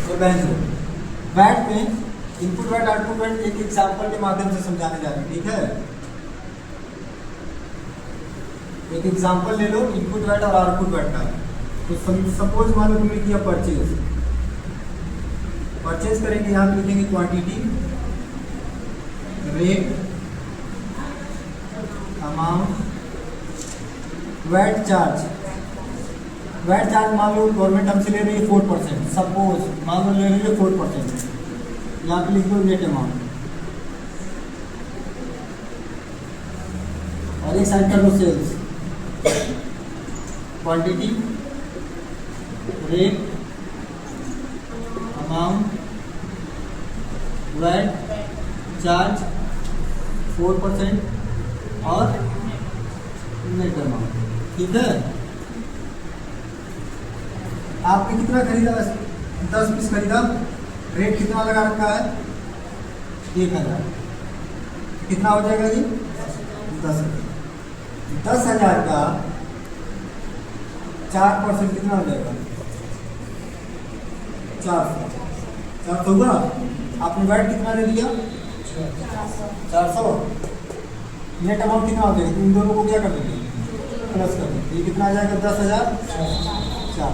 VAT में input VAT output VAT एक example के माध्यम से समझाने जा रहे हैं, ठीक है। एक एग्जाम्पल ले लो इनपुट वैट और आउटपुट वैट का। तो सपोज मान लो तुमने किया परचेज करेंगे, यहाँ पे लिखेंगे quantity, rate, amount, VAT charge मान लो गवर्नमेंट हमसे ले रही है 4%, सपोज मान लो ले रही है 4%, यहाँ पे लिख दो नेट अमाउंट और एक साइड कर लो sales, quantity, rate, amount, VAT charge 4% और नेट अमाउंट, ठीक है। आपने कितना खरीदा? 10 पीस खरीदा। रेट कितना लगा रखा है? 1000। कितना हो जाएगा जी? 10,000 का 4% कितना हो जाएगा? 400 हुआ। आपने वैट कितना ले लिया? 400। नेट अमाउंट कितना हो जाएगा? इन दोनों को क्या कर देंगे? प्लस कर देंगे। ये कितना आ जाएगा? 10,400।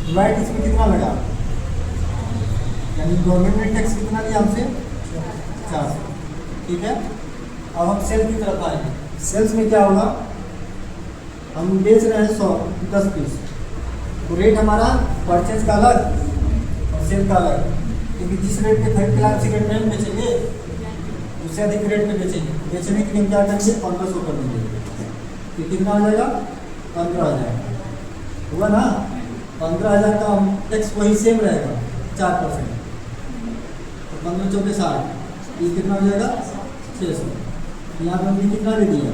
वैट इसमें कितना लगा? यानी गवर्नमेंट ने टैक्स कितना लिया हमसे? 400, ठीक है। अब हम सेल की तरफ आएंगे। सेल्स में क्या होगा? हम बेच रहे हैं 10 पीस, तो रेट हमारा परचेज का अलग और सेल का अलग, क्योंकि जिस रेट पे खरीद के उसी रेट में बेचेंगे, उससे अधिक रेट पे बेचेंगे। बेचने के लिए हम क्या करेंगे? 1500 कर देंगे। तो कितना हो जाएगा? 15,000 हुआ ना। 15,000 का हम टैक्स वही सेम रहेगा 4%, तो 15 चौके 60, ये कितना हो जाएगा? 600। यहाँ पर हमने कितना दे दिया?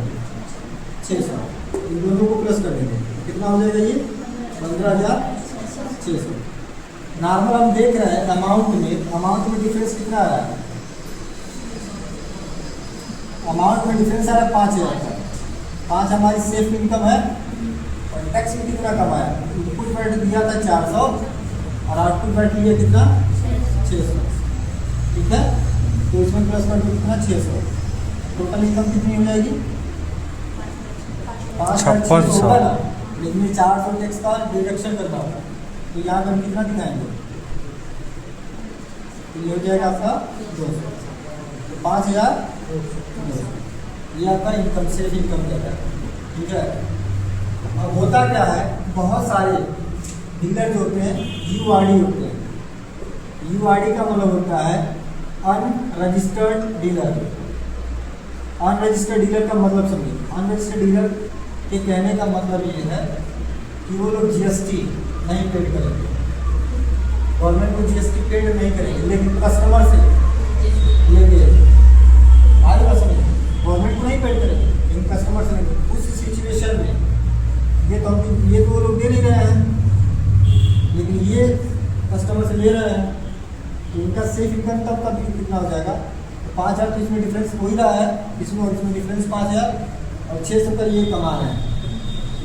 600। इन दोनों को प्लस कर देंगे, कितना हो जाएगा ये? 15,600। नॉर्मल हम देख रहे हैं अमाउंट में डिफरेंस कितना आ रहा है? अमाउंट में डिफरेंस आ रहा है 5,000 का। 5 हमारी सेफ इनकम है और टैक्स में कितना कमाया? इनपुट वैट दिया था 400 और आउटपुट वैट लिया कितना? 600, ठीक है। तो इसमें प्लस कर दो कितना? 600। टोटल इनकम कितनी हो जाएगी? 5,600, लेकिन 400 टैक्स का डिडक्शन करना होगा, तो यहाँ पर हम कितना दिखाएंगे? तो ये हो जाएगा आपका 200, तो 5,000 ये आपका इनकम सेफ इनकम कहता है, ठीक है। अब होता क्या है, बहुत सारे डीलर जो होते हैं यूआरडी होते हैं। यूआरडी का मतलब होता है अनरजिस्टर्ड डीलर। अनरजिस्टर्ड डीलर का मतलब समझिए। अनरजिस्टर्ड डीलर के कहने का मतलब ये है कि वो लोग जीएसटी नहीं पेड करेंगे, गवर्नमेंट को जीएसटी पेड नहीं करेंगे, लेकिन कस्टमर से लेंगे। आगे बात समझिए, गवर्नमेंट को नहीं पेड करेंगे लेकिन कस्टमर से लेंगे। उस सिचुएशन में ये तो वो लोग दे नहीं रहे हैं, लेकिन ये कस्टमर से ले रहे हैं, तो इनका सेफ इनकम तब का कितना हो जाएगा? 5,000। तो इसमें डिफरेंस हो ही रहा है, इसमें और इसमें डिफरेंस 5,000 और 600 का ये कमा रहे हैं,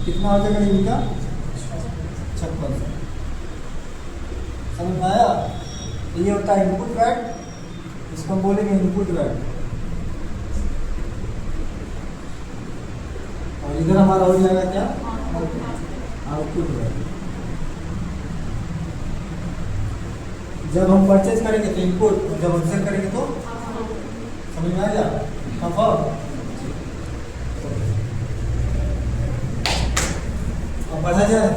कितना हो जाएगा इनका? 5600। समझ में आया? ये होता है इनपुट वैट, इसको हम बोलेंगे इनपुट वैट। और इधर हमारा हो जाएगा क्या? Output VAT. जब हम परचेज करेंगे तो इनपुट, और जब हम सेल करेंगे तो समझ में आ गया? कंफर्म? अब बढ़ा जाए।